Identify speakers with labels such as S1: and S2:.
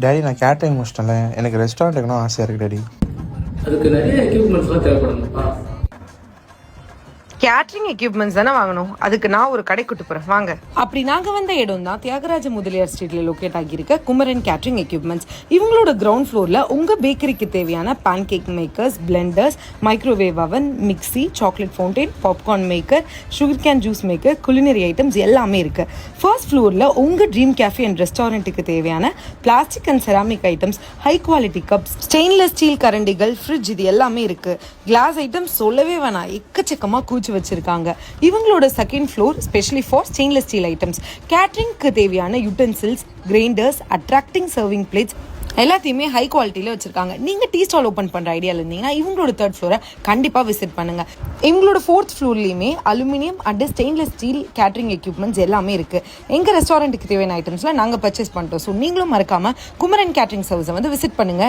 S1: Daddy நான் catering முடிச்சிட்டேன்ல, எனக்கு restaurant வைக்கணும் ஆசையாக இருக்குது டேடி.
S2: அதுக்கு நிறைய எக்யூப்மெண்ட்ஸ்லாம் தேவைப்படுங்கப்பா.
S3: கேட்ரிங் எக்யூப்மெண்ட்ஸ் தானே வாங்கணும். அதுக்கு நான் ஒரு கடை கூட்டு போறேன் வாங்க.
S4: அப்படி நாங்க வந்த இடம் தான் தியாகராஜ முதலியார் ஸ்ட்ரீட்ல லொகேட் ஆகியிருக்க குமரன் கேட்ரிங் எக்யூப்மெண்ட்ஸ். இவங்களோட கிரவுண்ட் ஃப்ளோர்ல உங்க பேக்கரிக்கு தேவையான pan cake makers, blenders, microwave oven, mixie, chocolate fountain, popcorn maker, sugar cane juice maker, culinary items எல்லாமே இருக்கு. ஃபர்ஸ்ட் ஃப்ளோர்ல உங்க ட்ரீம் கேஃபே அண்ட் ரெஸ்டாரண்ட்டுக்கு தேவையான plastic and ceramic items, high quality cups, stainless steel கரண்டிகள், ஃப்ரிட்ஜ் இது எல்லாமே இருக்கு. கிளாஸ் ஐட்டம்ஸ் சொல்லவே வேணாம், எக்கச்சக்கமா கூச்சு வச்சிருக்காங்க. இவங்களோட second floor specially for stainless steel items, கேட்டரிங்க்கு தேவையான utensils, grinders, attracting serving plates எல்லாத்தையுமே ஹை குவாலிட்டியில வச்சிருக்காங்க. நீங்க டீ ஸ்டால் ஓப்பன் பண்ற ஐடியால இருந்தீங்கன்னா இவங்களோட தேர்ட் ஃப்ளோரை கண்டிப்பா விசிட் பண்ணுங்க. இவங்களோட ஃபோர்த் ஃப்ளோர்லயுமே aluminium and stainless steel catering equipments எல்லாமே இருக்கு. எங்க ரெஸ்டாரண்ட்டுக்கு தேவையான ஐட்டம்ஸ்ல நாங்க பர்ச்சேஸ் பண்ணிட்டோம். ஸோ நீங்களும் மறக்காம குமரன் கேட்டரிங் சர்வீஸை வந்து விசிட் பண்ணுங்க.